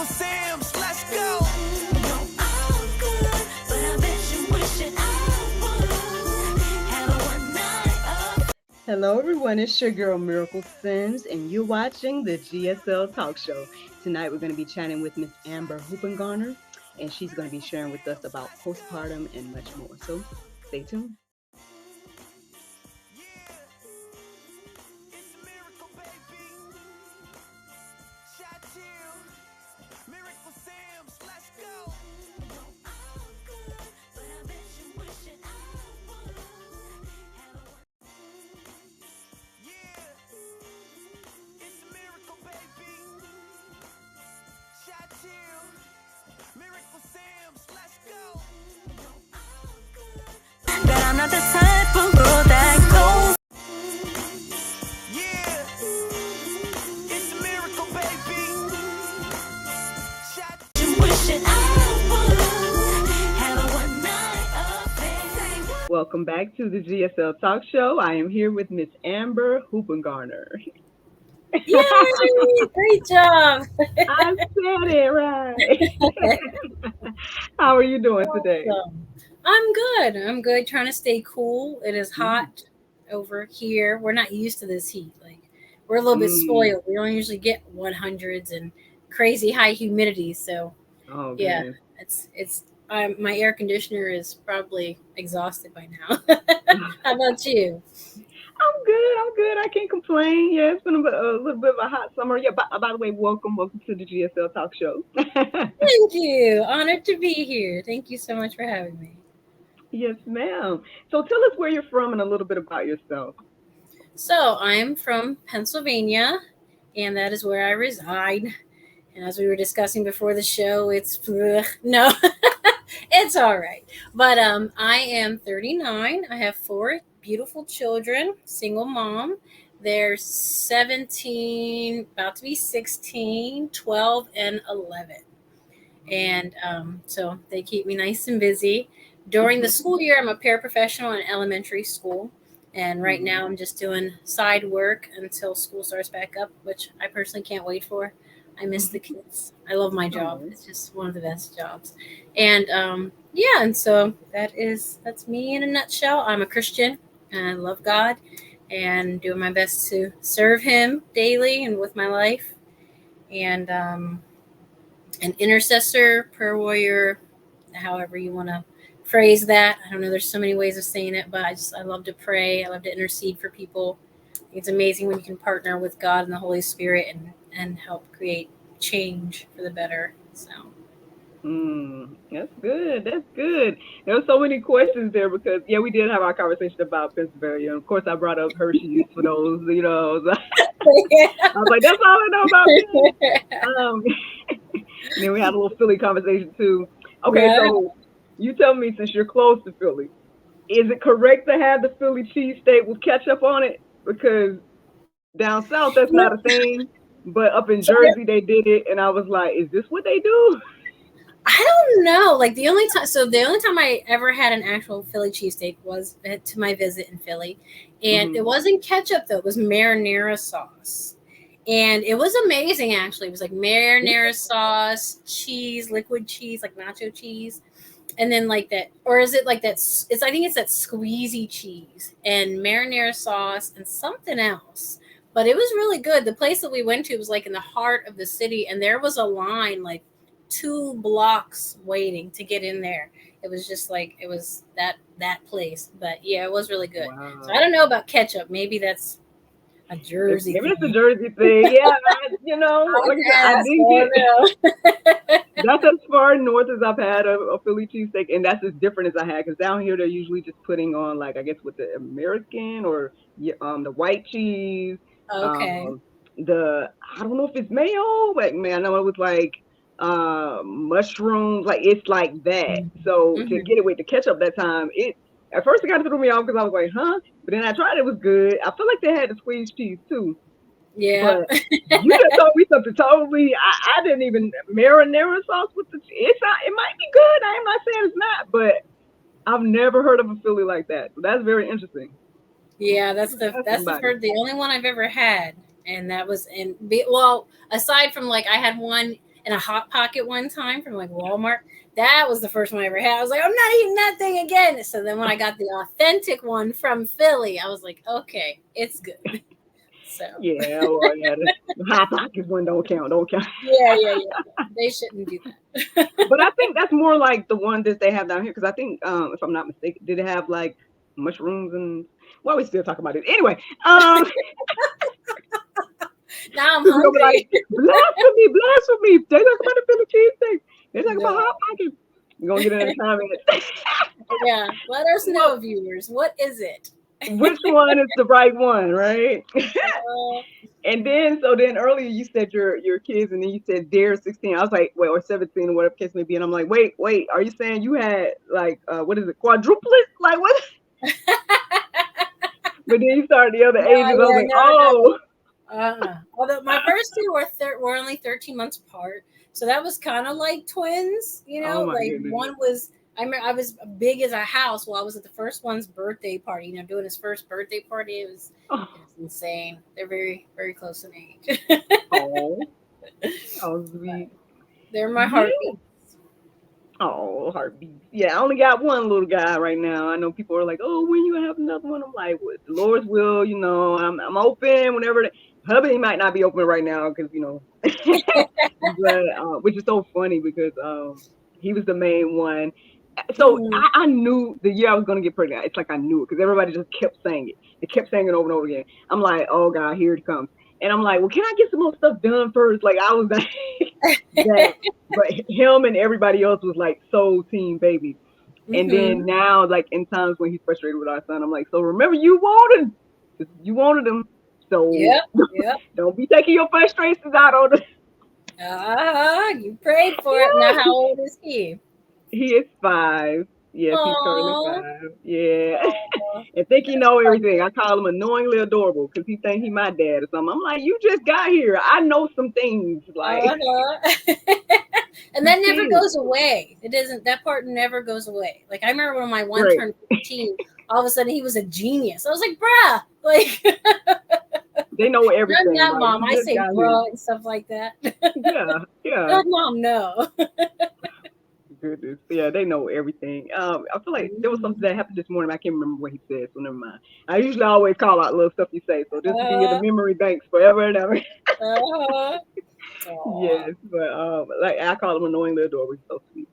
Sims, let's go. Hello, everyone. It's your girl, Miracle Sims, and you're watching the GSL Talk Show. Tonight, we're going to be chatting with Miss Amber Hoopengarner, and she's going to be sharing with us about postpartum and much more. So, stay tuned. But I'm not the type of girl that goes. Yeah, it's a miracle, baby. You wishing I would have a one night affair. Welcome back to the GSL Talk Show. I am here with Miss Amber Hoopengarner. Yay! Great job. I said it right. How are you doing today? Awesome. I'm good. Trying to stay cool. It is hot over here. We're not used to this heat. Like we're a little bit spoiled. We don't usually get 100s and crazy high humidity. So yeah, it's my air conditioner is probably exhausted by now. How about you? I'm good. I can't complain. Yeah, it's been a little bit of a hot summer. Yeah, by the way, welcome to the GSL Talk Show. Thank you. Honored to be here. Thank you so much for having me. Yes, ma'am. So tell us where you're from and a little bit about yourself. So I'm from Pennsylvania, and that is where I reside. And as we were discussing before the show, no, it's all right. But I am 39. I have 4 beautiful children, single mom. They're 17, about to be 16, 12, and 11. And so they keep me nice and busy. During the school year, I'm a paraprofessional in elementary school. And right now I'm just doing side work until school starts back up, which I personally can't wait for. I miss the kids. I love my job. It's just one of the best jobs. And and so that's me in a nutshell. I'm a Christian and I love God and doing my best to serve him daily and with my life. And an intercessor, prayer warrior, however you want to phrase that. I don't know. There's so many ways of saying it, but I love to pray. I love to intercede for people. It's amazing when you can partner with God and the Holy Spirit and help create change for the better. So. That's good. There were so many questions there because we did have our conversation about Pennsylvania. Of course, I brought up Hershey's for those, I was like, that's all I know about Penn. And then we had a little Philly conversation too. Okay, so you tell me, since you're close to Philly, is it correct to have the Philly cheesesteak with ketchup on it? Because down south that's not a thing, but up in Jersey they did it, and I was like, is this what they do? I don't know. Like the only time I ever had an actual Philly cheesesteak was to my visit in Philly, and it wasn't ketchup though; it was marinara sauce. And it was amazing, actually. It was like marinara sauce, cheese, liquid cheese, like nacho cheese. And then like that, or is it like that? I think it's that squeezy cheese and marinara sauce and something else. But it was really good. The place that we went to was like in the heart of the city. And there was a line like 2 blocks waiting to get in there. It was just like, it was that place. But yeah, it was really good. Wow. So I don't know about ketchup. Maybe that's a Jersey thing. Maybe it's a Jersey thing. Yeah, I didn't get that's as far north as I've had a Philly cheesesteak, and that's as different as I had, because down here they're usually just putting on, like, I guess with the American or the white cheese. Okay. I don't know if it's mayo, like, man, I know it was like mushrooms, like it's like that. So to get it with the ketchup that time, at first it kind of threw me off because I was like, huh? But then I tried it was good. I feel like they had the squeezed cheese too. Yeah. But you just told me something totally. I didn't even marinara sauce with the cheese. It might be good. I'm not saying it's not, but I've never heard of a Philly like that. So that's very interesting. Yeah, that's the only one I've ever had, and that was aside from like I had one and a Hot Pocket one time from like Walmart. That was the first one I ever had. I was like, I'm not eating that thing again. So then when I got the authentic one from Philly, I was like, okay, it's good. So Yeah, well, yeah, the Hot Pockets one don't count. yeah. They shouldn't do that. But I think that's more like the one that they have down here, because I think, if I'm not mistaken, did it have like mushrooms and? Well, we still talking about it anyway. Now I'm People gonna be like, hungry. blasphemy. They talk about the Philly cheesesteak. They talk about No. Hot Pockets. We're gonna get in the comments. Yeah, let us know, viewers. What is it? Which one is the right one, right? Uh, And then, so then earlier you said your kids, and then you said they're 16. I was like, wait, or 17, or whatever case may be. And I'm like, wait, are you saying you had like, what is it, quadruplets? Like what? But then you started the other ages. I was like, no. oh. Although my first two were only 13 months apart, so that was kind of like twins. You know, Oh my like goodness. one was. I remember I was big as a house. Well, I was at the first one's birthday party. You know, doing his first birthday party. It was insane. They're very, very close in age. Oh, oh, sweet. They're my heartbeat. Oh, heartbeat. Yeah, I only got one little guy right now. I know people are like, "Oh, when you gonna have another one?" I'm like, "With the Lord's will, you know, I'm open whenever." Hubby might not be open right now because but which is so funny because he was the main one. So Mhm. I knew the year I was gonna get pregnant. It's like I knew it because everybody just kept saying it. They kept saying it over and over again. I'm like, "Oh God, here it comes." And I'm like, "Well, can I get some more stuff done first?" Like I was like that. But him and everybody else was like so team baby. And then Mhm. now, like in times when he's frustrated with our son, I'm like, so remember you wanted him, so Yep. Yep. don't be taking your frustrations out on him. You prayed for it. Now, how old is he? He is 5. Yes, he's turning Oh, 5. Yeah, and think he know everything. I call him annoyingly adorable because he think he my dad or something. I'm like, you just got here. I know some things. Like and you that never kid, goes away. It doesn't. That part never goes away. Like I remember when my one right? turned 15, all of a sudden he was a genius. I was like, bruh, like They know I'm everything. not Like mom. you I just say got here. bruh and stuff like that. Yeah, yeah. Not mom, no. Goodness. Yeah, they know everything. I feel like there was something that happened this morning. I can't remember what he said, so never mind. I usually always call out little stuff you say, so this will be in the Uh, memory banks forever and ever. uh, aw. Yes, but like I call him annoyingly adorable. He's so sweet.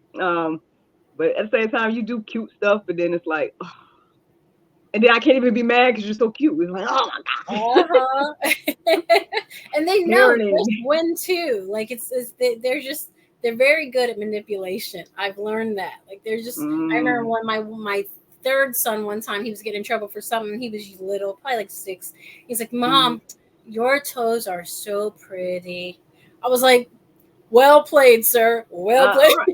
But at the same time, you do cute stuff, but then it's like, and then I can't even be mad because you're so cute. It's like, oh my god, Uh-huh. And they know parenting. just when to. Like they're very good at manipulation. I've learned that. Like they're just. I remember Mm, when my third son one time he was getting in trouble for something. He was little, probably like 6. He's like, mm. "Mom, your toes are so pretty." I was like, "Well played, sir. Well played." Right.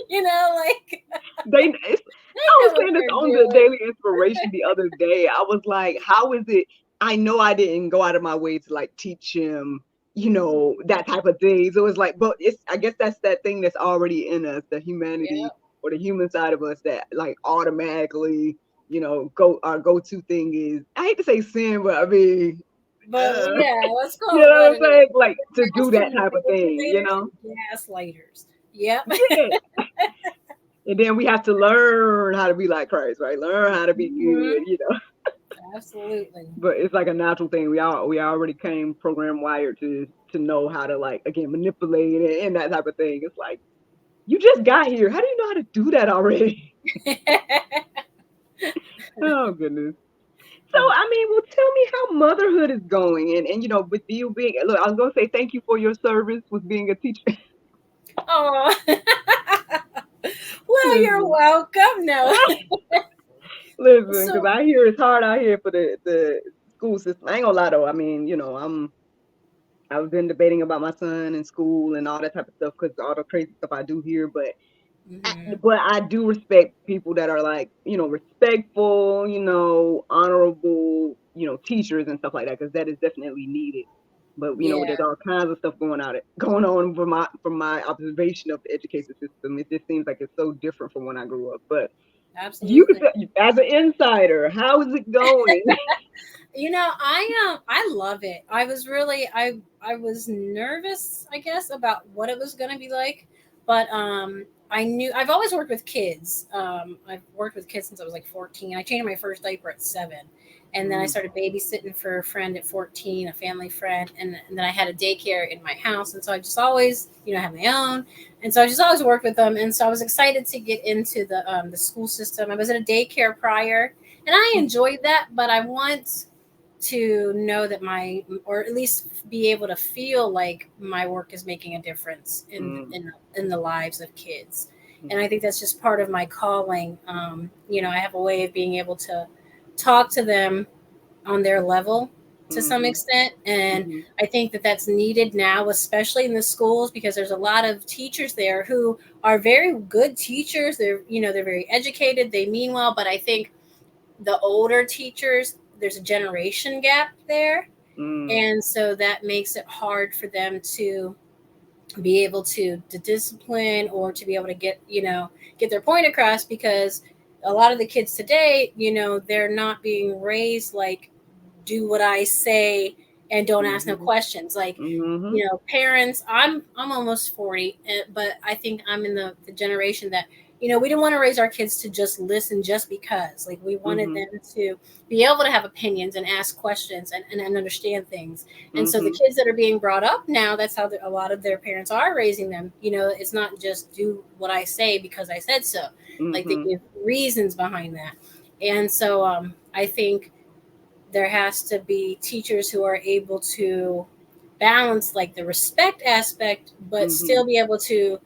You know, like I they was know what saying this they're on the doing. Daily Inspiration the other day. I was like, how is it? I know I didn't go out of my way to like teach him, that type of thing. So it's like, but I guess that's that thing that's already in us, the humanity Yep. or the human side of us that like automatically, our go-to thing is, I hate to say sin, but I mean, But uh, yeah, let's you call know it what what I'm it saying? is. Like to do Master that type of thing, manipulators and gaslighters. Yep. Yeah. And then we have to learn how to be like Christ, right? Learn how to be Mhm. good. Absolutely. But it's like a natural thing. We already came program wired to know how to like again manipulate it and that type of thing. It's like you just got here. How do you know how to do that already? Oh goodness. So I mean, well, tell me how motherhood is going, and with you being look, I was gonna say thank you for your service with being a teacher. Oh. Well, you're Listen, welcome. No. listen, because So, I hear it's hard out here for the school system. I ain't gonna lie though. I mean, I've been debating about my son and school and all that type of stuff because all the crazy stuff I do here. But mhm. but I do respect people that are like respectful, honorable, teachers and stuff like that because that is definitely needed. But Yeah, there's all kinds of stuff going on from my observation of the education system. It just seems like it's so different from when I grew up. But you could absolutely. as an insider, how is it going? I love it. I was nervous, I guess, about what it was going to be like, but I knew I've always worked with kids. I've worked with kids since I was like 14. I changed my first diaper at 7. And then I Mm, started babysitting for a friend at 14, a family friend, and then I had a daycare in my house, and so I just always, have my own, and so I just always worked with them, and so I was excited to get into the school system. I was at a daycare prior, and I enjoyed that, but I want to know that or at least be able to feel like my work is making a difference mm, in the lives of kids. And mm, I think that's just part of my calling. I have a way of being able to talk to them on their level to some mhm, extent, and mhm, I think that that's needed now, especially in the schools, because there's a lot of teachers there who are very good teachers. They're very educated, they mean well, but I think the older teachers, there's a generation gap there. mm, And so that makes it hard for them to be able to discipline or to be able to get their point across, because a lot of the kids today, they're not being raised like, do what I say and don't ask no mhm, questions. Like, mhm, parents, I'm almost 40, but I think I'm in the generation that, we didn't want to raise our kids to just listen just because. Like, we wanted mhm, them to be able to have opinions and ask questions and understand things. And so the mhm, kids that are being brought up now, that's how a lot of their parents are raising them. It's not just do what I say because I said so. Like, they mhm, give reasons behind that. And so I think there has to be teachers who are able to balance like the respect aspect, but mhm, still be able to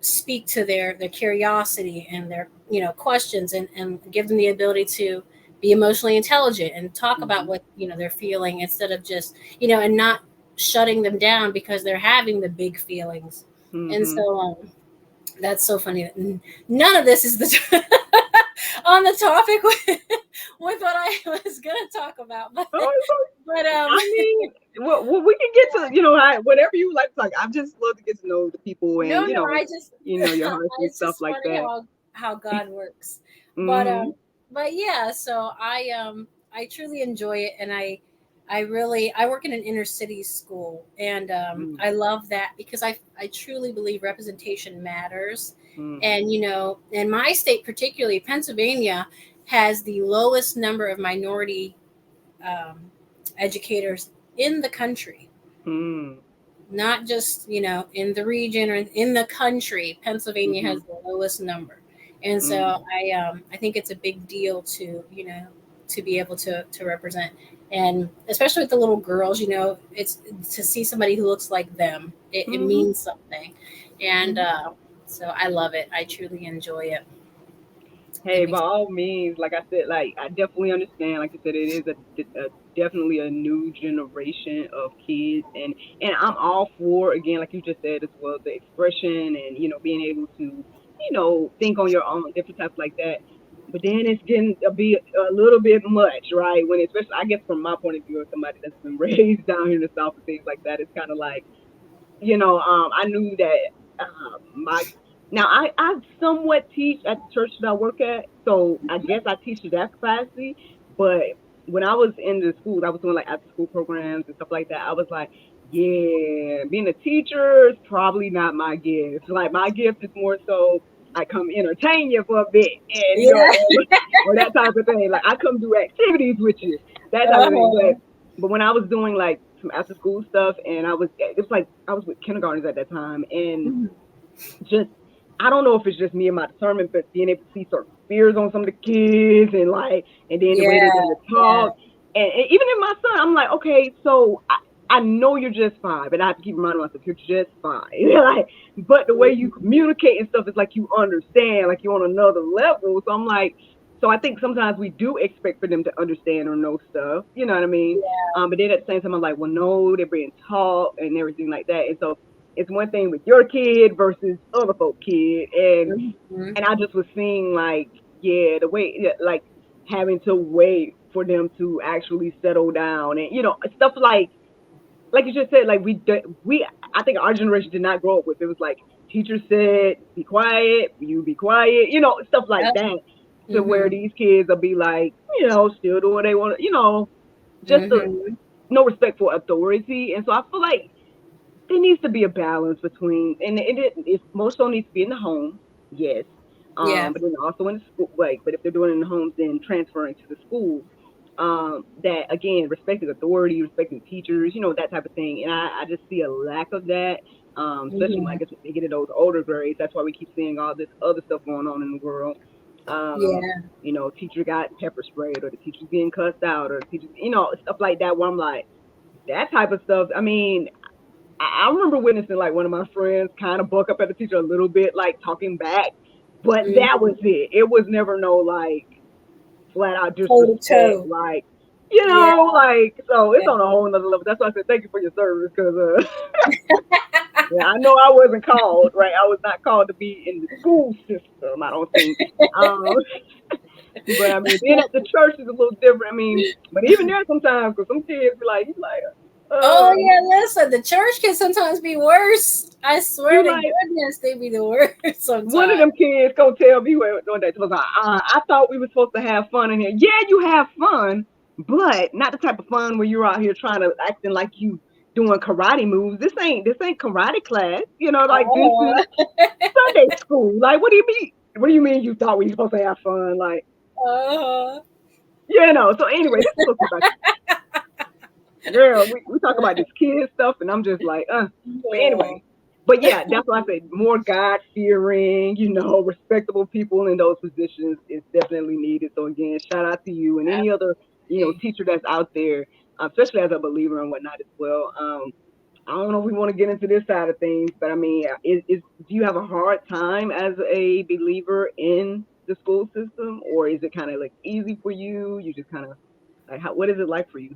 speak to their curiosity and their questions, and give them the ability to be emotionally intelligent and talk about mhm, what they're feeling, instead of just and not shutting them down because they're having the big feelings. And mhm. so that's so funny that none of this is on the topic with what I was gonna talk about, but Oh, so, but I mean, well, we can get to whatever you like to talk. I just love to get to know the people no, and no, I just your heart and it's stuff just like funny that. how God works. But Mhm, yeah, so I truly enjoy it, and I work in an inner city school, and mm, I love that because I truly believe representation matters. mhm, And in my state, particularly Pennsylvania, has the lowest number of minority um, educators in the country, mm, not just in the region or in the country. Pennsylvania has mhm, the lowest number, and so mm, I think it's a big deal to to be able to represent, and especially with the little girls, it's to see somebody who looks like them. It mhm, means something, and mhm. so I love it. I truly enjoy it. It Hey, by makes all means, like I said, like I definitely understand. Like I said, it is a definitely a new generation of kids, and I'm all for, again, like you just said as well, the expression and being able to think on your own, different types like that. But then it's getting to be a little bit much, right? When especially, I guess from my point of view, as somebody that's been raised down here in the South and things like that, it's kind of like I knew that my now I somewhat teach at the church that I work at, so I guess I teach to that capacity. But when I was in the schools, I was doing like after school programs and stuff like that. I was like, yeah, being a teacher is probably not my gift. Like my gift is more so I come entertain you for a bit, and yeah. or that type of thing. Like I come do activities with you, that type of thing. Uh-huh. But when I was doing like some after school stuff, and it was like I was with kindergartners at that time, and Mhm. just I don't know if it's just me and my discernment, but being able to see certain fears on some of the kids, and then the way Yeah, they're going to yeah. talk, and even in my son, I'm like, okay, so I know you're just 5, and I have to keep reminding myself you're just 5. Like, but the way you communicate and stuff is like you understand, like you're on another level. So I'm like, so I think sometimes we do expect for them to understand or know stuff, you know what I mean? But then at the same time, I'm like, well, no, they're being taught and everything like that, and so it's one thing with your kid versus other folk kid, Mhm. and I just was seeing like, yeah, the way, yeah, like having to wait for them to actually settle down, and stuff like you just said, like we I think our generation did not grow up with, it was like teacher said be quiet, you be quiet, stuff like Yep. that. to where Mhm. these kids will be like, still doing what they want to, just the Mhm. no respect for authority. And so I feel like there needs to be a balance between, and it most so needs to be in the home, yes, Yeah. but then also in the school. Like, but if they're doing it in the homes, then transferring to the school. That again, respecting authority, respecting teachers, that type of thing. And I just see a lack of that, especially when I Mhm. guess when they get in those older grades. That's why we keep seeing all this other stuff going on in the world. Um, Yeah. teacher got pepper sprayed, or the teacher's being cussed out, or the teacher, stuff like that. Where I'm like, that type of stuff. I mean, I remember witnessing like one of my friends kind of buck up at the teacher a little bit, like talking back, but that was Mhm. it. It was never no like flat out Toe to disrespect, toe. like Yeah. like so it's Yeah. on a whole nother level. That's why I said thank you for your service because yeah, I know I wasn't called right. I was not called to be in the school system. I don't think. Um, but I mean, being at the church is a little different. I mean, but even there sometimes, because some kids be like, Oh uh, yeah, listen, the church can sometimes be worse. I swear you to like. goodness, they be the worst One of sometimes. them kids gonna tell me one day, was like, I thought we were supposed to have fun in here. Yeah, you have fun, but not the type of fun where you're out here trying to acting like you doing karate moves. This ain't karate class. Like this is Uh-huh. Sunday school. Like, what do you mean? What do you mean you thought we were supposed to have fun? Like, Uh-huh. So anyway, this is supposed to be about girl, we talk about this kid stuff, and I'm just like, But Yeah. anyway, but yeah, that's why I say more God fearing, respectable people in those positions is definitely needed. So again, shout out to you and any other, Absolutely. teacher that's out there, especially as a believer and whatnot as well. I don't know if we want to get into this side of things, but I mean, do you have a hard time as a believer in the school system, or is it kind of like easy for you? You just kind of like, what is it like for you?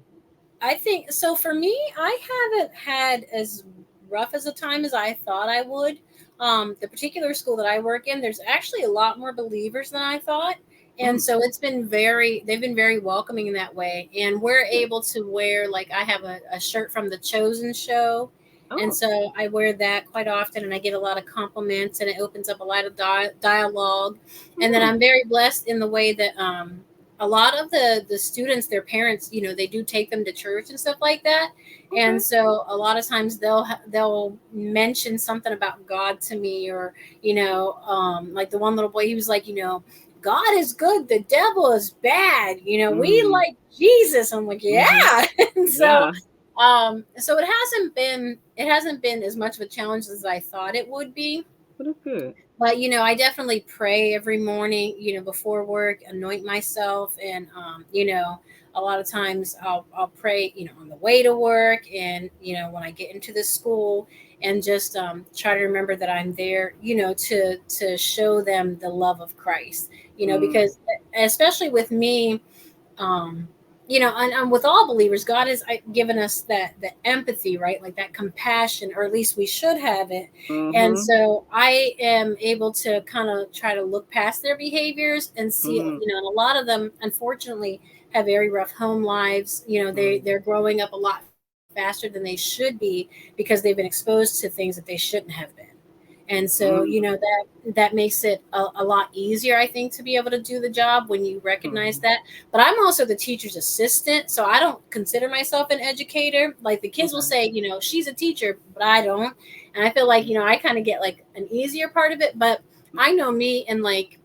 I think so. For me, I haven't had as rough as a time as I thought I would. The particular school that I work in, there's actually a lot more believers than I thought. And Mm, so they've been very welcoming in that way. And we're able to wear, like, I have a shirt from the Chosen show. And oh. so I wear that quite often and I get a lot of compliments and it opens up a lot of dialogue. And then Mm, I'm very blessed in the way that, a lot of the students, their parents, they do take them to church and stuff like that. okay. And so a lot of times they'll mention something about God to me, or like the one little boy, he was like, God is good, the devil is bad, we Mm, like Jesus. I'm like, mm-hmm. yeah. And Yeah. so it hasn't been as much of a challenge as I thought it would be. Well, that's good. But I definitely pray every morning, before work, anoint myself, and a lot of times I'll pray, on the way to work, and when I get into the school, and just try to remember that I'm there, to show them the love of Christ, Mm, because especially with me, um and with all believers, God has given us that the empathy, right, like that compassion, or at least we should have it. And mm-hmm. so I am able to kind of try to look past their behaviors and see, Mm, and a lot of them unfortunately have very rough home lives. mm, They're growing up a lot faster than they should be because they've been exposed to things that they shouldn't have been. And so, mm, that makes it a lot easier, I think, to be able to do the job when you recognize mm, that. But I'm also the teacher's assistant, so I don't consider myself an educator. Like, the kids will okay. say, she's a teacher, but I don't. And I feel like, I kind of get like an easier part of it. But I know me, and like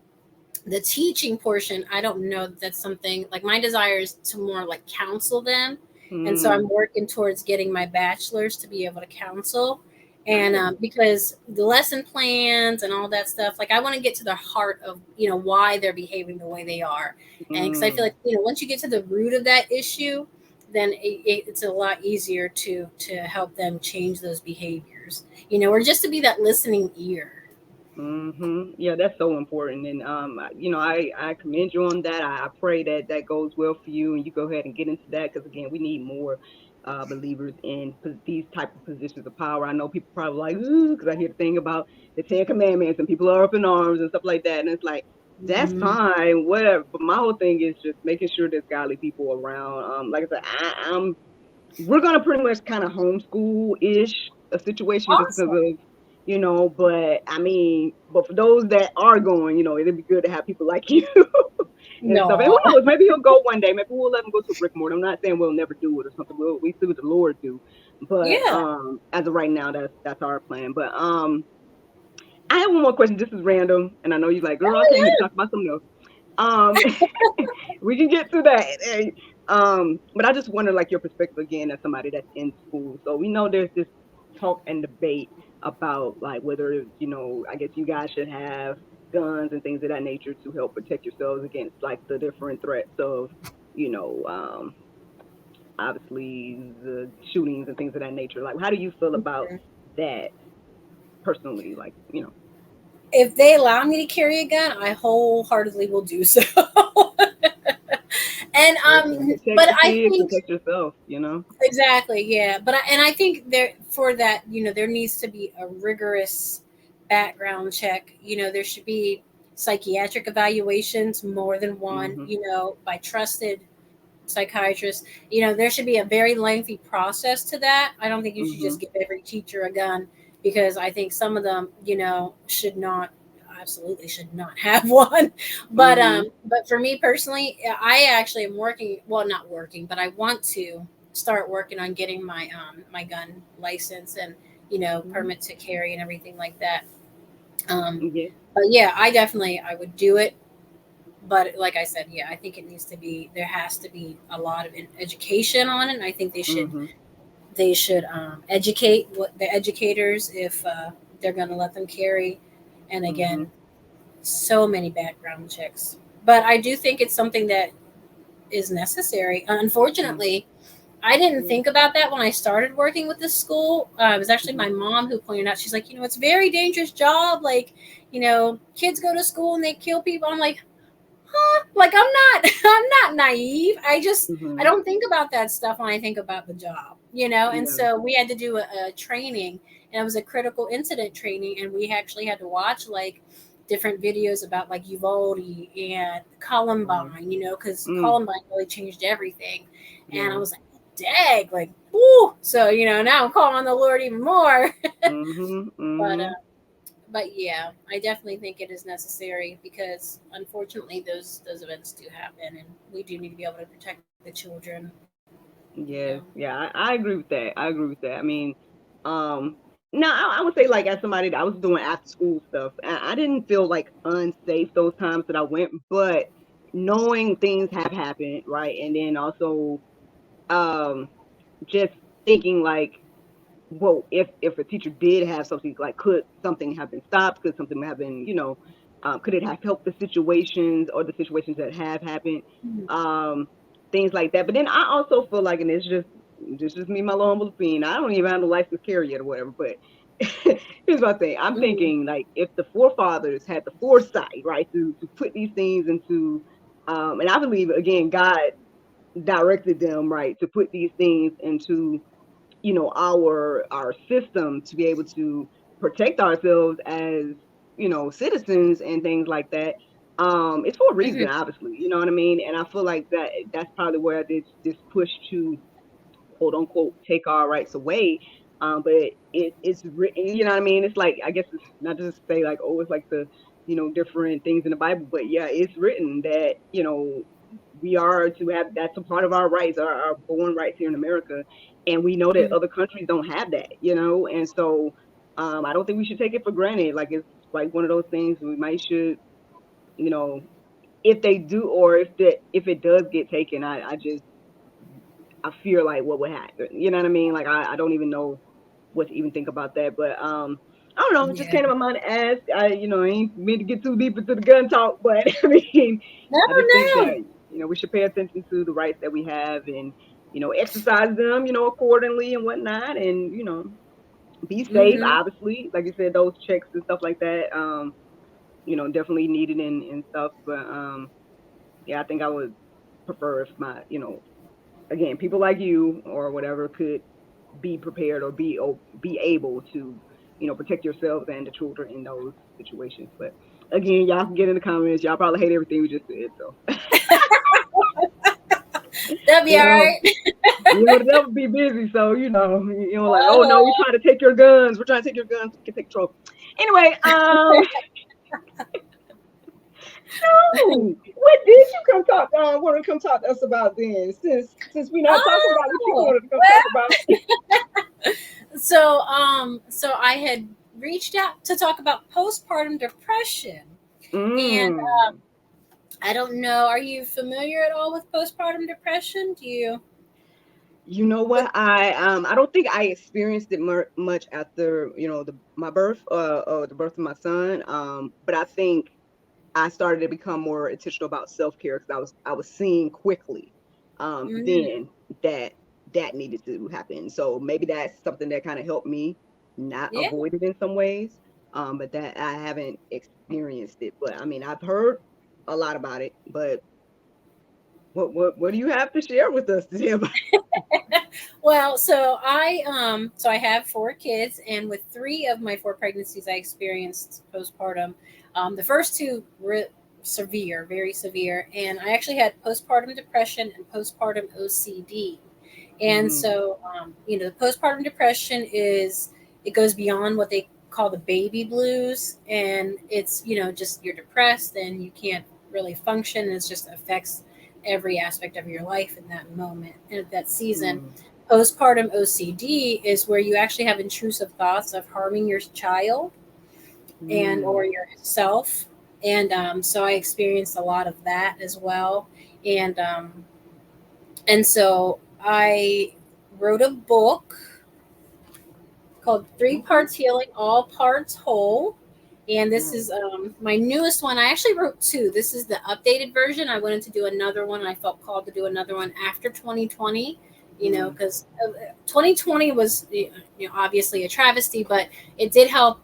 the teaching portion, I don't know that that's something like my desire is to more like counsel them. And so Mm, I'm working towards getting my bachelor's to be able to counsel. And nice. because the lesson plans and all that stuff, like I want to get to the heart of, why they're behaving the way they are. And because I feel Mm, like, once you get to the root of that issue, then it's a lot easier to help them change those behaviors, or just to be that listening ear. mm-hmm. Yeah, that's so important. And I commend you on that. I pray that that goes well for you, and you go ahead and get into that because again, we need more believers in these type of positions of power. I know people probably like, ooh, because I hear the thing about the Ten Commandments and people are up in arms and stuff like that, and it's like that's Mhm. fine, whatever. But my whole thing is just making sure there's godly people around. Like I said, we're gonna pretty much kind of homeschool ish a situation just because Awesome. of But I mean, but for those that are going, it'd be good to have people like you and stuff. And who No. knows? Maybe he'll go one day. Maybe we'll let him go to a brick and mortar. I'm not saying we'll never do it or something. We see what the Lord do. But Yeah. as of right now, that's our plan. But I have one more question. This is random, and I know you're like, girl, I came here to talk about something else. Um, we can get to that. But I just wonder, like, your perspective again as somebody that's in school. So we know there's this talk and debate about like whether I guess you guys should have guns and things of that nature to help protect yourselves against like the different threats of you know obviously the shootings and things of that nature. Like, how do you feel about that personally? Like, If they allow me to carry a gun, I wholeheartedly will do so. And protect but the I kids, think protect yourself. exactly, yeah. But I think there for that, there needs to be a rigorous background check. There should be psychiatric evaluations, more than one, Hmm. by trusted psychiatrists. There should be a very lengthy process to that. I don't think you should Hmm. just give every teacher a gun, because I think some of them, should not, absolutely should not have one. Hmm. But for me personally, I actually am working, well, not working, but I want to start working on getting my gun license and Hmm. permit to carry and everything like that. Um, Yeah. but yeah, I would do it. But like I said, yeah, I think it needs to be, there has to be a lot of education on it. And I think Hmm. they should educate what the educators, if they're going to let them carry. And Hmm. again, so many background checks. But I do think it's something that is necessary. Hmm. Unfortunately, I didn't Yeah. think about that when I started working with this school. It was actually Hmm. my mom who pointed out. She's like, it's a very dangerous job. Like, kids go to school and they kill people. I'm like, like, I'm not I'm not naive. I Hmm. don't think about that stuff when I think about the job, and Yeah. so we had to do a training, and it was a critical incident training, and we actually had to watch like different videos about like Uvalde and Wow. Columbine, because Mm. Columbine really changed everything. And I Yeah. was like, dang, like, whoo. So now I'm calling on the Lord even more. Mhm. but Mhm. but yeah, I definitely think it is necessary, because unfortunately those events do happen, and we do need to be able to protect the children. You know. Yes. Yeah. I agree with that. I agree with that. I mean, um, now I would say like as somebody that I was doing after school stuff, I didn't feel like unsafe those times that I went, but knowing things have happened, right, and then also um, just thinking like well, if a teacher did have something like, could something have been stopped? Could something have been, could it have helped the situations or the situations that have happened? Mhm. Um, Things like that. But then I also feel like, and it's just me, my little humble opinion. I don't even have no license carry yet or whatever. But here's my thing. I'm Mhm. thinking like if the forefathers had the foresight, right, to put these things into, and I believe again, God directed them right to put these things into our system to be able to protect ourselves as citizens and things like that. It's for a reason, Mhm. obviously, you know what I mean. And I feel like that's probably where this push to quote unquote take our rights away. But it's written, you know what I mean. It's like, I guess it's not just say like, oh, it's like the different things in the Bible, but yeah, it's written that we are to have, that's a part of our rights, our born rights here in America, and we know that Mhm. other countries don't have that, and so I don't think we should take it for granted. Like, it's like one of those things we might should, you know, if they do, or if it does get taken, I fear like what would happen. You know what I mean? Like, I don't even know what to even think about that. But I don't know. It just Yeah. came to my mind to ask. I ain't meant to get too deep into the gun talk, but I mean, No, I just think no. that we should pay attention to the rights that we have, and exercise them accordingly and whatnot, and be safe. Mhm. Obviously, like you said, those checks and stuff like that. Definitely needed and stuff. But yeah, I think I would prefer if my again, people like you or whatever could be prepared or be able to, protect yourselves and the children in those situations. But again, y'all can get in the comments. Y'all probably hate everything we just said. So, That'll be but all right. the devil be busy, so like, oh no, Uh-huh. we're trying to take your guns. We're trying to take your guns. We can take control. Anyway, so what did you come talk? Want to come talk to us about then? Since we're not talking about what you Oh, wanted to come talk about. so I had reached out to talk about postpartum depression, and Mm. I don't know. Are you familiar at all with postpartum depression? Do you? You know What? what? I don't think I experienced it much after my birth, the birth of my son. But I think I started to become more intentional about self-care because I was seeing quickly Mm, then that that needed to happen. So maybe that's something that kind of helped me not yeah. avoid it in some ways. But that I haven't experienced it. But I mean, I've heard a lot about it. But what do you have to share with us today about? Well, so I have four kids, and with three of my four pregnancies, I experienced postpartum. The first two were severe, very severe, and I actually had postpartum depression and postpartum OCD. And Mm-hmm. so, the postpartum depression it goes beyond what they call the baby blues, and it's just you're depressed and you can't really function. It just affects every aspect of your life in that moment and at that season. Postpartum OCD is where you actually have intrusive thoughts of harming your child and Mm-hmm. or yourself, and so I experienced a lot of that as well, and so I wrote a book called Three Okay. Parts Healing, All Parts Whole. And this Nice. is my newest one. I actually wrote two. This is the updated version. I wanted to do another one, and I felt called to do another one after 2020, Mm. because 2020 was obviously a travesty, but it did help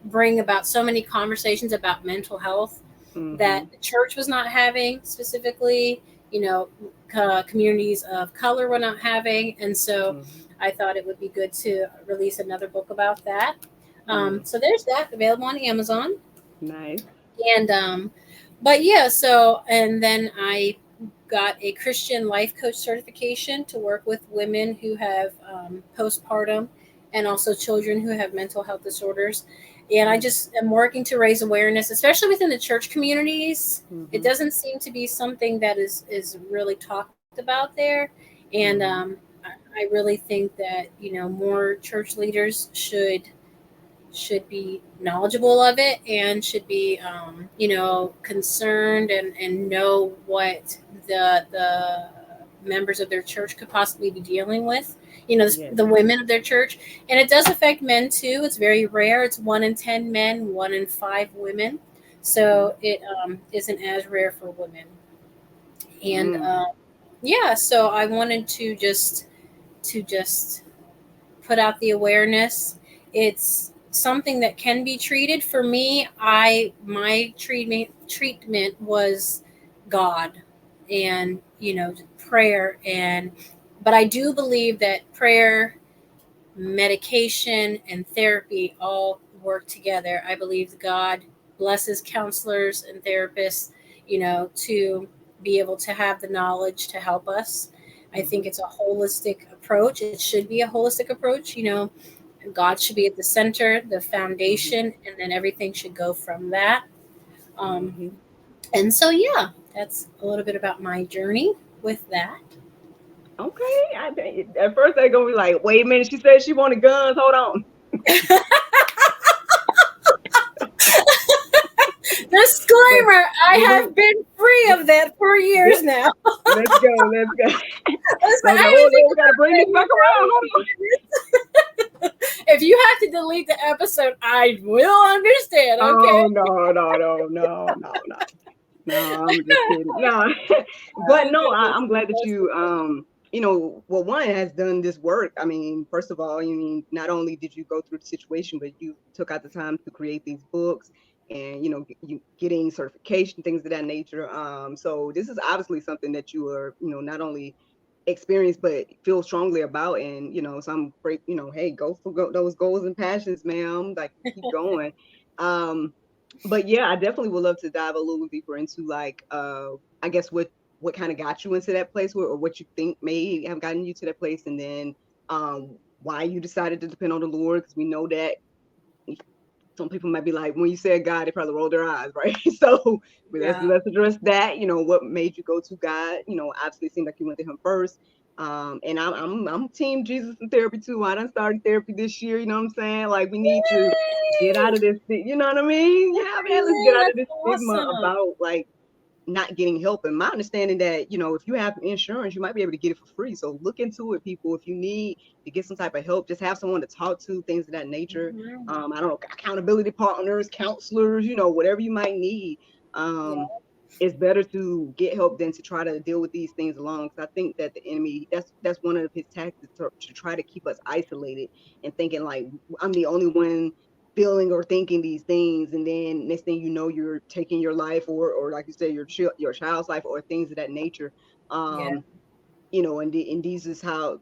bring about so many conversations about mental health Mm-hmm. that the church was not having specifically, you know, communities of color were not having. And so Mm-hmm. I thought it would be good to release another book about that. Mm. So there's that available on Amazon. Nice. And, but yeah, so, and then I got a Christian life coach certification to work with women who have postpartum and also children who have mental health disorders. And I Mm. just am working to raise awareness, especially within the church communities. It Mm-hmm. doesn't seem to be something that is really talked about there. And Mm-hmm. I really think that more church leaders should be knowledgeable of it and should be concerned and know what the members of their church could possibly be dealing with, Yes. the women of their church. And it does affect men too. It's very rare. It's 1 in 10 men, 1 in 5 women, Mm-hmm. so it isn't as rare for women. And Mm. yeah, so I wanted to just put out the awareness. It's something that can be treated. For me, I my treatment was God, and prayer, and but I do believe that prayer, medication, and therapy all work together. I believe God blesses counselors and therapists, to be able to have the knowledge to help us. I Mm-hmm. think it's a holistic approach. It should be a holistic approach. God should be at the center, the Mm-hmm. foundation, and then everything should go from that. Um, Mm-hmm. and so, yeah, that's a little bit about my journey with that. Okay. At first they're gonna be like, wait a minute, she said she wanted guns. Hold on. But Disclaimer: I we have been free of that for let, years now. let's go. Let's go. It's So I like, was like, I oh didn't think Lord, we gotta about bring this saying back it around. Hold on. earlier. If you have to delete the episode, I will understand. Okay. Oh no, no, no, no, no, no. No, I'm just kidding. No, but Oh no, goodness. I'm glad that That's you, okay. well, one has done this work. I mean, first of all, you mean not only did you go through the situation, but you took out the time to create these books and you getting certification, things of that nature. So this is obviously something that you are, not only experienced but feel strongly about, and so I'm great. Hey, those goals and passions, ma'am. Like keep going. Um, but yeah, I definitely would love to dive a little deeper into like I guess what what kind of got you into that place, or what you think may have gotten you to that place, and then why you decided to depend on the Lord, because we know that some people might be like, when you said God, they probably rolled their eyes, right? So but Yeah. let's address that. What made you go to God? Obviously it seemed like you went to him first. And I'm team Jesus in therapy too. I done started therapy this year, you know what I'm saying? Like, we need to get out of this thing, you know what I mean? Yeah, man, let's get Yay, out of that's this stigma awesome. about like not getting help. And my understanding that, if you have insurance, you might be able to get it for free. So look into it, people. If you need to get some type of help, just have someone to talk to, things of that nature. Mhm. I don't know, accountability partners, counselors, whatever you might need. Yeah. It's better to get help than to try to deal with these things alone. Because I think that the enemy, that's one of his tactics, to try to keep us isolated and thinking like I'm the only one feeling or thinking these things, and then next thing you know, you're taking your life, or like you said, your child's life, or things of that nature. Yeah. And these is how,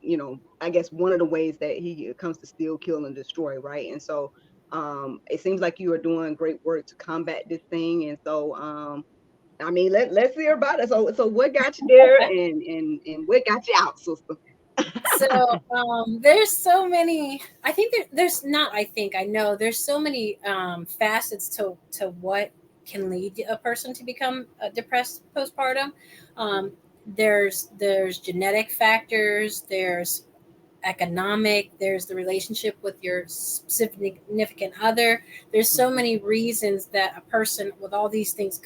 I guess one of the ways that he comes to steal, kill, and destroy, right? And so it seems like you are doing great work to combat this thing. And so I mean, let's hear about it. So what got you there, and what got you out, sister? So there's so many. I think there's not. I think I know there's so many facets to what can lead a person to become depressed postpartum. Um, there's genetic factors. There's economic. There's the relationship with your significant other. There's so Mhm. many reasons that a person with all these things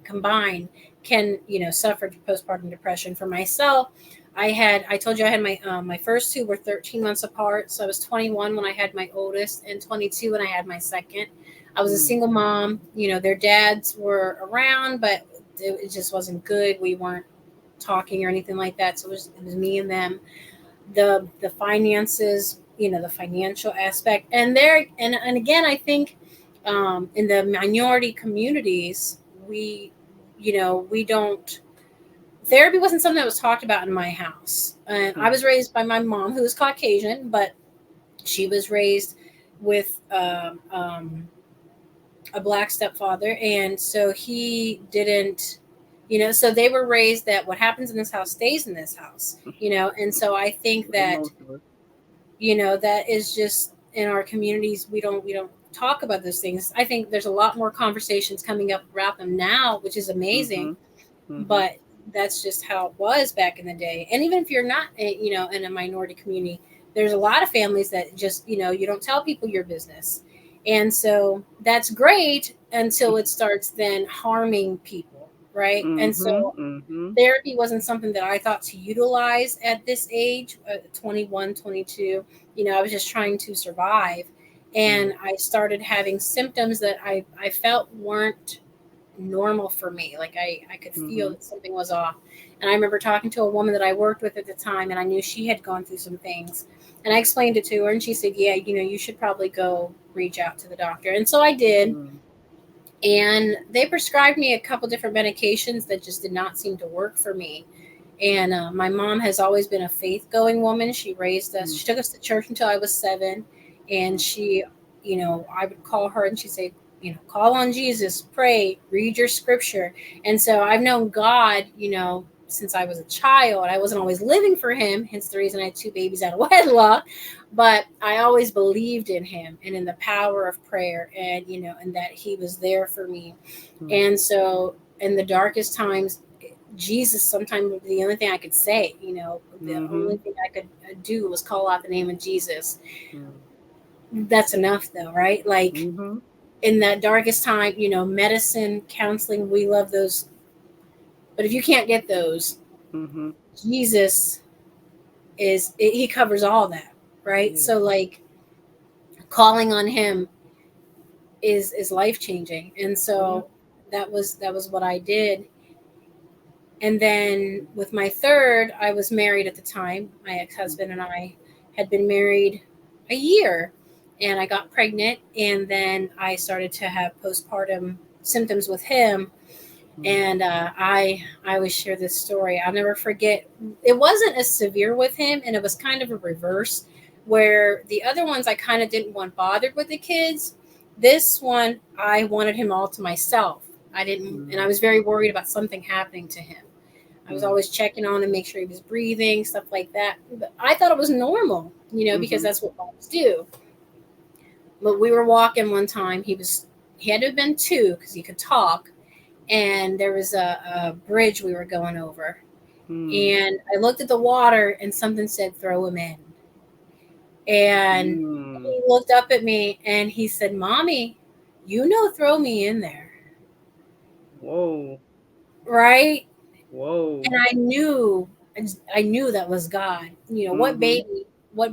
combined can suffer postpartum depression. For myself, I told you I had my first two were 13 months apart. So I was 21 when I had my oldest and 22 when I had my second. I was a Mm. single mom. Their dads were around, but it just wasn't good. We weren't talking or anything like that. So it was me and them. The finances, the financial aspect, and again, I think in the minority communities, we don't, therapy wasn't something that was talked about in my house. And I Mm. was raised by my mom, who was Caucasian, but she was raised with a black stepfather, and so he didn't. So they were raised that what happens in this house stays in this house. And so I think Like that most of us. that is just in our communities, we don't talk about those things. I think there's a lot more conversations coming up about them now, which is amazing, Mhm. Mhm. but that's just how it was back in the day. And even if you're not in a minority community, there's a lot of families that just you don't tell people your business. And so that's great until it starts then harming people, right? And Mhm. so Mhm. therapy wasn't something that I thought to utilize at this age, 21, 22. I was just trying to survive. Mm. And I started having symptoms that I felt weren't normal for me. Like I could feel Mhm. that something was off. And I remember talking to a woman that I worked with at the time, and I knew she had gone through some things. And I explained it to her, and she said, yeah, you should probably go reach out to the doctor. And so I did. Mm. And they prescribed me a couple different medications that just did not seem to work for me. And my mom has always been a faith going woman. She raised us, Mm. she took us to church until I was 7. And Mm. she, I would call her and she'd say, call on Jesus, pray, read your scripture. And so I've known God, since I was a child. I wasn't always living for him, hence the reason I had 2 babies out of wedlock. But I always believed in him and in the power of prayer, and that he was there for me. Mm. And so in the darkest times, Jesus sometimes would be the only thing I could say. The only Mhm. thing I could do was call out the name of Jesus. Mm. That's enough, though, right? Like Mhm. in that darkest time, medicine, counseling, we love those. But if you can't get those, Mhm. Jesus he covers all that, right? Yeah. So like calling on him is life changing. And Yeah. so that was what I did. And then with my third, I was married at the time. My Mm. ex-husband and I had been married a year, and I got pregnant, and then I started to have postpartum symptoms with him. Mm. And I always share this story. I'll never forget. It wasn't as severe with him, and it was kind of a reverse, where the other ones I kind of didn't want bothered with the kids. This one I wanted him all to myself. I didn't, and I Mm. was very worried about something happening to him. I was Mm. always checking on him, make sure he was breathing, stuff like that. But I thought it was normal, because Mhm. that's what moms do. But we were walking one time. He had to have been 2 because he could talk, and there was a bridge we were going over, Mm. and I looked at the water, and something said, "Throw him in." And Mm. he looked up at me and he said, "Mommy, throw me in there." Whoa. Right? Whoa. And I knew that was God. Mhm. What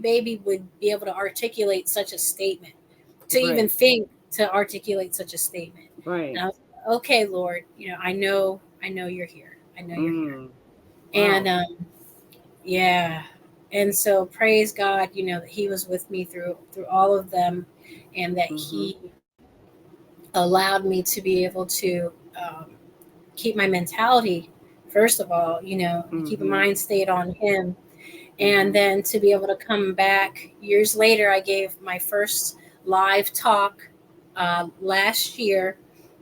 baby would be able to articulate such a statement, to even Right. think to articulate such a statement. Right. And I was like, okay, Lord, I know you're here. I know you're here. Mm. And Wow. yeah. And so praise God, that he was with me through all of them, and that Mhm. he allowed me to be able to um, keep my mentality, first of all, keep a Mhm. mind stayed on him. And Mhm. then to be able to come back years later, I gave my first live talk last year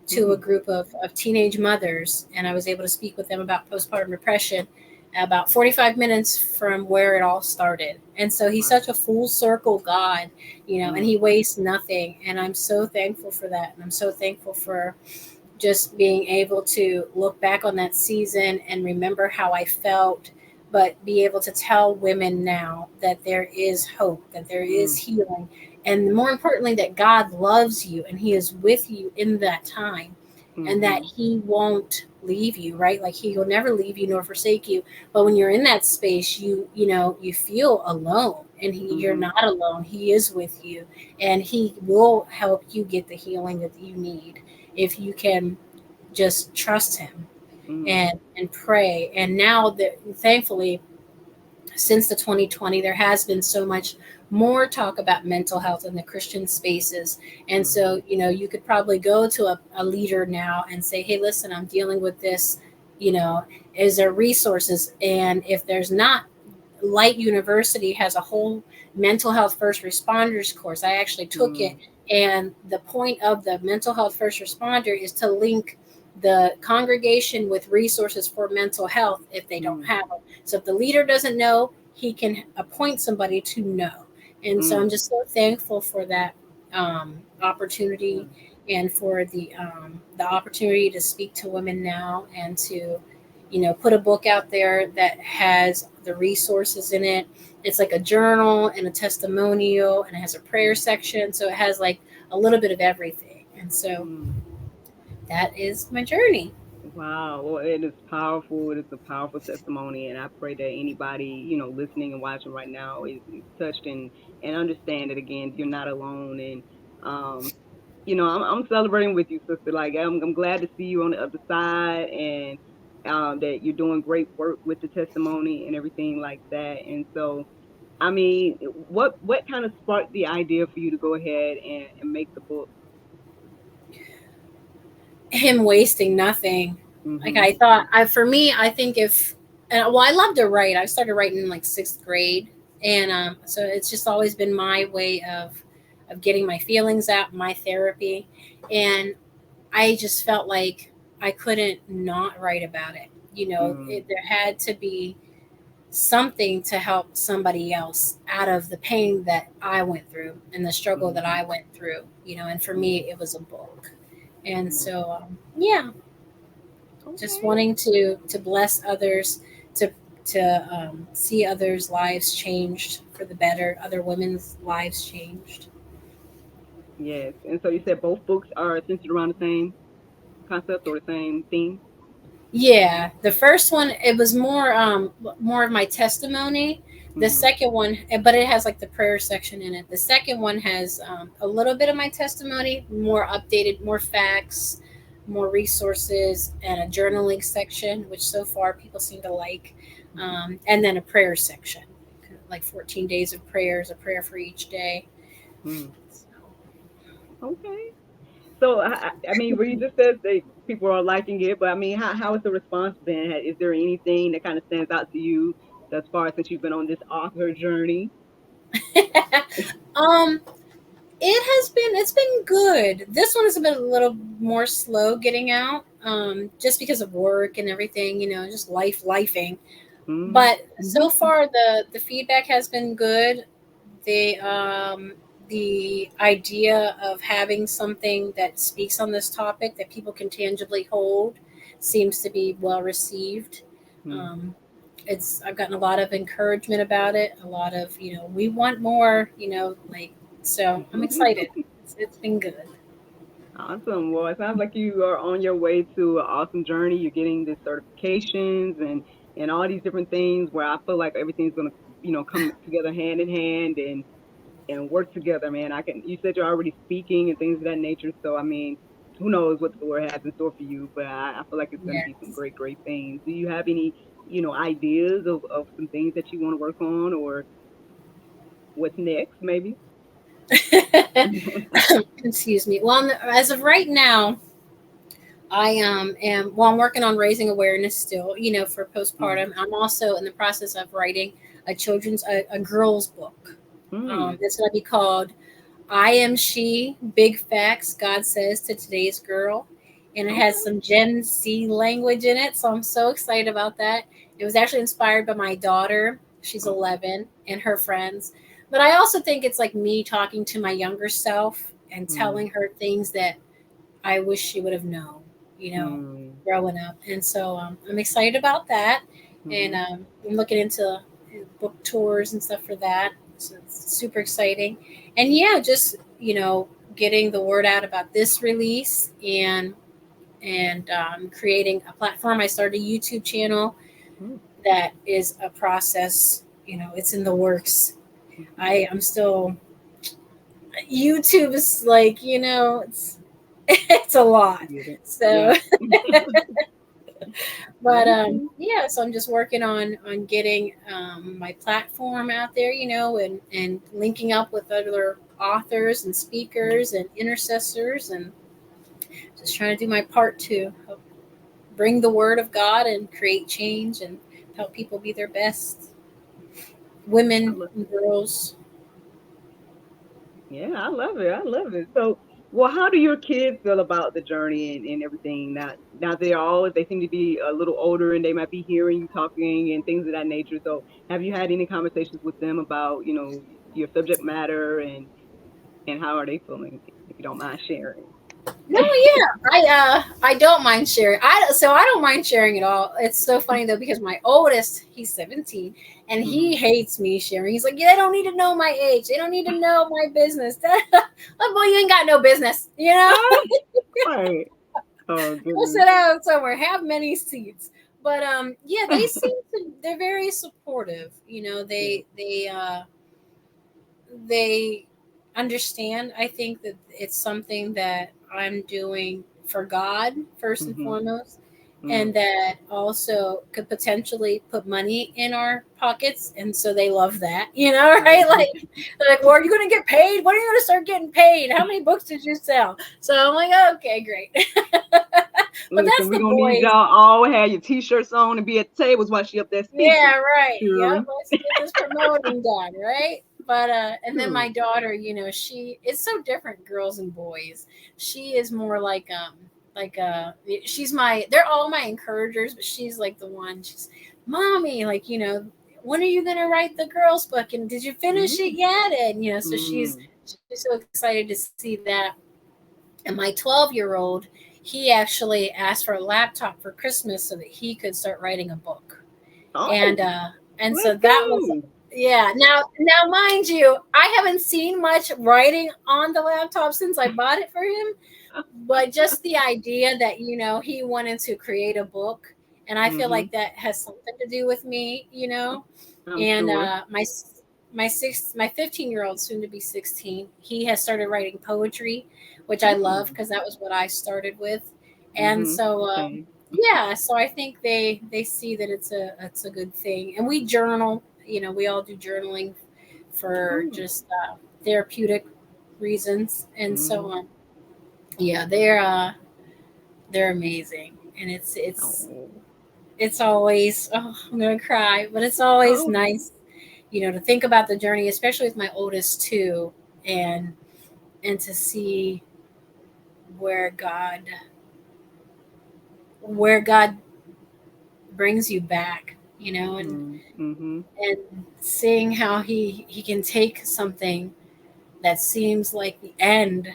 to a Mm. group of teenage mothers, and I was able to speak with them about postpartum depression about 45 minutes from where it all started. And so he's Wow. such a full circle God, and Mm. he wastes nothing. And I'm so thankful for that. And I'm so thankful for just being able to look back on that season and remember how I felt, but be able to tell women now that there is hope, that there is Mm. healing, and more importantly, that God loves you and He is with you in that time, and that Mhm. He won't leave you, right? Like He will never leave you nor forsake you. But when you're in that space, you feel alone, and you're Mhm. not alone. He is with you, and He will help you get the healing that you need if you can just trust him Mm. and pray. And now that, thankfully, since the 2020, there has been so much more talk about mental health in the Christian spaces. And so, Mhm. you could probably go to a leader now and say, hey, listen, I'm dealing with this, you know, is there resources? And if there's not, Light University has a whole mental health first responders course. I actually took it, Mm. and the point of the mental health first responder is to link the congregation with resources for mental health if they don't Mm. have them. So if the leader doesn't know, he can appoint somebody to know. And so I'm Mm. just so thankful for that opportunity, Mm. and for the opportunity to speak to women now, and to put a book out there that has the resources in it. It's like a journal and a testimonial, and it has a prayer Mm. section, so it has like a little bit of everything. And so Mm. that is my journey. Wow. Well, it is powerful. It is a powerful testimony, and I pray that anybody listening and watching right now is touched and understand that again you're not alone. And um, I'm celebrating with you, sister. Like I'm glad to see you on the other side, and that you're doing great work with the testimony and everything like that. And so, I mean, what kind of sparked the idea for you to go ahead and make the book? Him wasting nothing. Like Mhm. I thought, for me, I think if, well, I love to write. I started writing in like 6th grade, and so it's just always been my way of getting my feelings out, my therapy, and I just felt like I couldn't not write about it. Mm. There had to be something to help somebody else out of the pain that I went through and the struggle that Mhm. I went through. And for Mm. me, it was a book. And Yeah. so, yeah, just Okay. wanting to bless others, to see others' lives changed for the better, other women's lives changed. Yes. And so you said both books are centered around the same concept or the same theme? Yeah, the first one, it was more of my testimony. The Mhm. second one, but it has like the prayer section in it. The second one has a little bit of my testimony, more updated, more facts, more resources, and a journaling section, which so far people seem to like, and then a prayer section, like 14 days of prayers, a prayer for each day. Mm. So, Okay. So I mean, where you just said that people are liking it, but I mean, how has the response been? Is there anything that kind of stands out to you thus far since you've been on this author journey? um, It's been good. This one has been a little more slow getting out, just because of work and everything, just lifing. Mm-hmm. But so far the feedback has been good. The idea of having something that speaks on this topic that people can tangibly hold seems to be well received. Mm-hmm. Um, it's I've gotten a lot of encouragement about it. A lot of we want more. So I'm excited. It's been good. Awesome. Well, it sounds like you are on your way to an awesome journey. You're getting the certifications and all these different things where I feel like everything's gonna, come together hand in hand and work together, man. You said you're already speaking and things of that nature. So I mean, who knows what the Lord has in store for you, but I feel like it's gonna be some Yes. great, great things. Do you have any, ideas of some things that you want to work on or what's next, maybe? Excuse me. Well, as of right now, I am well. I'm working on raising awareness still. For Mm. postpartum. I'm also in the process of writing a girls book. Mm. It's going to be called "I Am She: Big Facts God Says to Today's Girl," and it has Okay. some Gen Z language in it. So I'm so excited about that. It was actually inspired by my daughter. She's Okay. 11 and her friends. But I also think it's like me talking to my younger self and Mm. telling her things that I wish she would have known, you know, Mm. growing up. And so I'm excited about that. And Mhm. I'm looking into book tours and stuff for that. So it's super exciting. And yeah, just, getting the word out about this release and creating a platform. I started a YouTube channel Mm. that is a process, it's in the works. Mhm. I'm still, YouTube is like, it's a lot. I get it. So, Yeah. but Okay. yeah, so I'm just working on getting my platform out there, and linking up with other authors and speakers and intercessors, and just trying to do my part to help bring the word of God and create change and help people be their best, I women love, and girls. yeah, I love it. I love it. So, well, how do your kids feel about the journey and everything? Now they seem to be a little older and they might be hearing you talking and things of that nature. So, have you had any conversations with them about, your subject matter and how are they feeling, if you don't mind sharing? No, yeah, I don't mind sharing. I don't mind sharing at all. It's so funny though because my oldest, he's 17, and Hmm. he hates me sharing. He's like, yeah, they don't need to know my age. They don't need to know my business. Oh, boy, you ain't got no business. Ah, right. Oh Go goodness. sit down somewhere. Have many seats. But yeah, they're very supportive. Yeah. They understand. I think that it's something that I'm doing for God first and Hmm. foremost, and Mm. that also could potentially put money in our pockets, and so they love that, right? Right. Like, they're like, well, are you going to get paid? When are you going to start getting paid? How many books did you sell? So I'm like, okay, great. But Listen, that's we're the gonna need boys. y'all all have your t-shirts on and be at the tables while she up there speaking. Yeah, right. Yep. Sure. Let's get this promoting done, right? But and then Sure. my daughter, she it's so different, girls and boys. She is more like she's they're all my encouragers, but she's like the one. She's mommy, like, when are you gonna write the girls book? And did you finish it Mm. yet? And so Mm. she's so excited to see that. And my 12-year-old, he actually asked for a laptop for Christmas so that he could start writing a book. and Oh, uh and so let's that was, go. yeah. Now mind you, I haven't seen much writing on the laptop since I bought it for him, but just the idea that he wanted to create a book, and I feel Mm-hmm. like that has something to do with me. I'm And sure. my 15-year-old, soon to be 16, he has started writing poetry, which I love Mm. because that was what I started with. And Mm-hmm. so Same. yeah, so I think they see that it's a good thing. And we journal, we all do journaling for Oh. just therapeutic reasons. And so Mm-hmm. yeah, they're amazing. And Oh. it's always, oh, I'm gonna cry, but it's always Oh. nice, to think about the journey, especially with my oldest too. And and to see where God brings you back, Mm-hmm. and seeing how he can take something that seems like the end,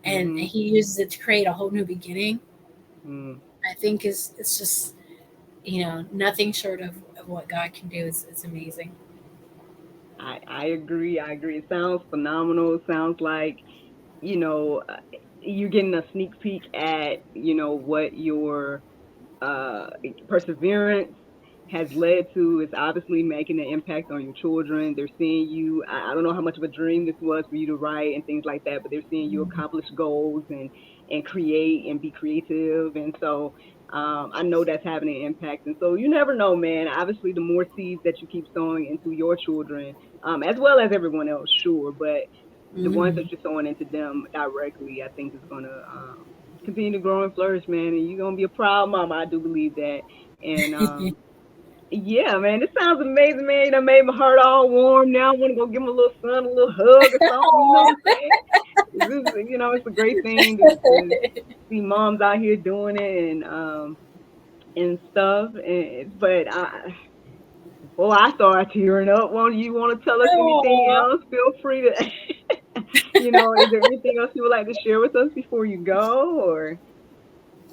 and Mm-hmm. he uses it to create a whole new beginning. Mm. I think it's just, nothing short of what God can do. It's amazing. I agree. I agree. It sounds phenomenal. It sounds like, you know, uh, you're getting a sneak peek at, what your uh, perseverance has led to. Is obviously making an impact on your children. They're seeing you. I don't know how much of a dream this was for you to write and things like that, but they're seeing you accomplish goals and create and be creative. And so I know that's having an impact. And so you never know, man. Obviously, the more seeds that you keep sowing into your children, as well as everyone else, sure, but the ones that Mhm. you're sowing into them directly, I think is gonna continue to grow and flourish, man. And you're gonna be a proud mama. I do believe that. And yeah, man, this sounds amazing, man. You done made my heart all warm. Now I want to go give my little son a little hug or something. You know what I'm saying? It's a great thing to see moms out here doing it and stuff. But before I start tearing up, you want to tell us anything Aw. else? Feel free to. Is there anything else you would like to share with us before you go, or?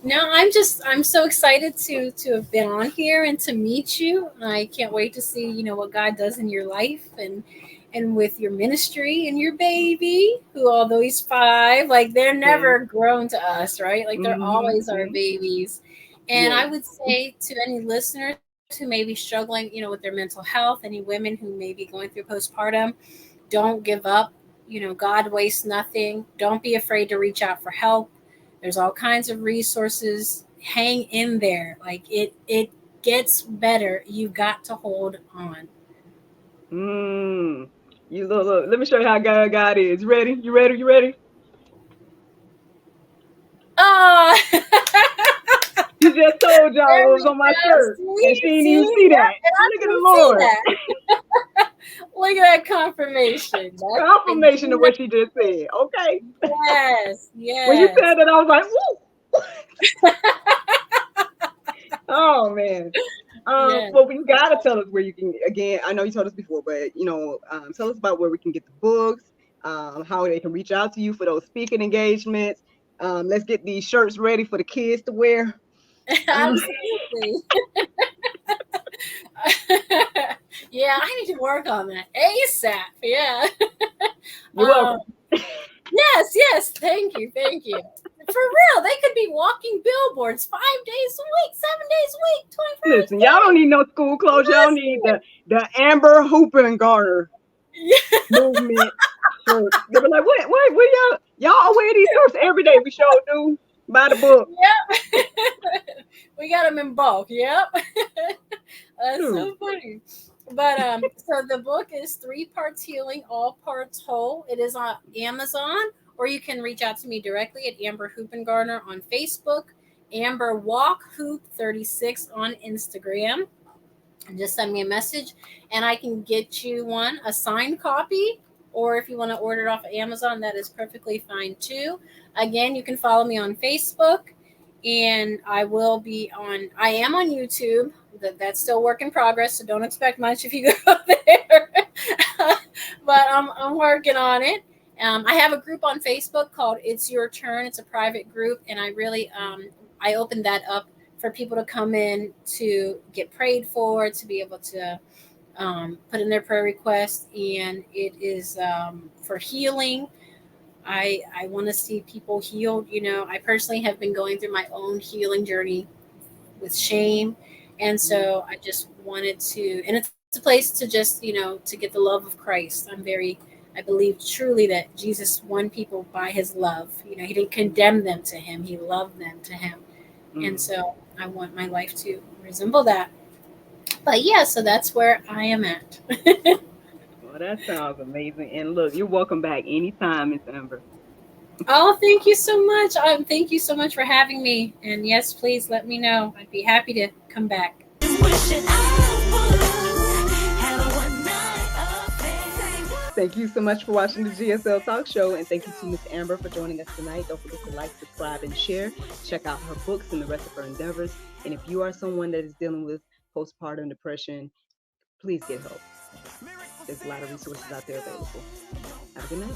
No, I'm so excited to have been on here and to meet you. I can't wait to see, what God does in your life, and with your ministry and your baby, who, although he's 5, like, they're Yes. never grown to us, right? Like, they're Mhm. always our Yes. babies. And I Yes. would say to any listeners who may be struggling, with their mental health, any women who may be going through postpartum, don't give up. God wastes nothing. Don't be afraid to reach out for help. There's all kinds of resources. Hang in there. Like, it gets better. You got to hold on. Mm. You look. Let me show you how God is. Ready? You ready? You ready? Oh, She just told y'all there what was we on my go. shirt, and she See, didn't even see, see yep, that. and I Look at the didn't see Lord. that. Look at that confirmation. That's Confirmation of exactly. what she just said. Okay. Yes, When you said yes. that, I was like, woo. Oh man. Yes. Well, you gotta tell us where you can. Again, I know you told us before, but tell us about where we can get the books, how they can reach out to you for those speaking engagements. Let's get these shirts ready for the kids to wear. Um, Absolutely. Yeah, I need to work on that ASAP. Yeah. you're Um, welcome. yes, yes. Thank you. Thank you. For real, they could be walking billboards 5 days a week, 7 days a week, 24 hours Listen, a y'all don't day. need no school clothes. Y'all need Listen. the Amber Hoopengarner Yeah. movement shirts. They were like, what y'all wear these shirts every day. We sure do. Buy the book. Yep. We got them in bulk. Yep. That's Shoot. so funny. But so the book is 3 parts healing, all parts whole. It is on Amazon, or you can reach out to me directly at Amber Hoopengarner on Facebook, Amber Walk Hoop 36 on Instagram, and just send me a message, and I can get you a signed copy. Or if you want to order it off of Amazon, that is perfectly fine too. Again, you can follow me on Facebook, and I am on YouTube. That's still work in progress, so don't expect much if you go there. But I'm working on it. I have a group on Facebook called It's Your Turn. It's a private group, and I opened that up for people to come in to get prayed for, to be able to put in their prayer requests, and it is for healing. I want to see people healed. I personally have been going through my own healing journey with shame, and so I just wanted to, and it's a place to just to get the love of Christ. I believe truly that Jesus won people by his love. He didn't condemn them to him; he loved them to him, and Mm. so I want my life to resemble that. But yeah, so that's where I am at. Well, that sounds amazing. And look, you're welcome back anytime, Miss Amber. Oh, thank you so much. Thank you so much for having me. And yes, please let me know. I'd be happy to come back. Wishing I would have a one night affair. Thank you so much for watching the GSL Talk Show, and thank you to Miss Amber for joining us tonight. Don't forget to like, subscribe, and share. Check out her books and the rest of her endeavors. And if you are someone that is dealing with postpartum depression, please get help. There's a lot of resources out there available. Have a good night.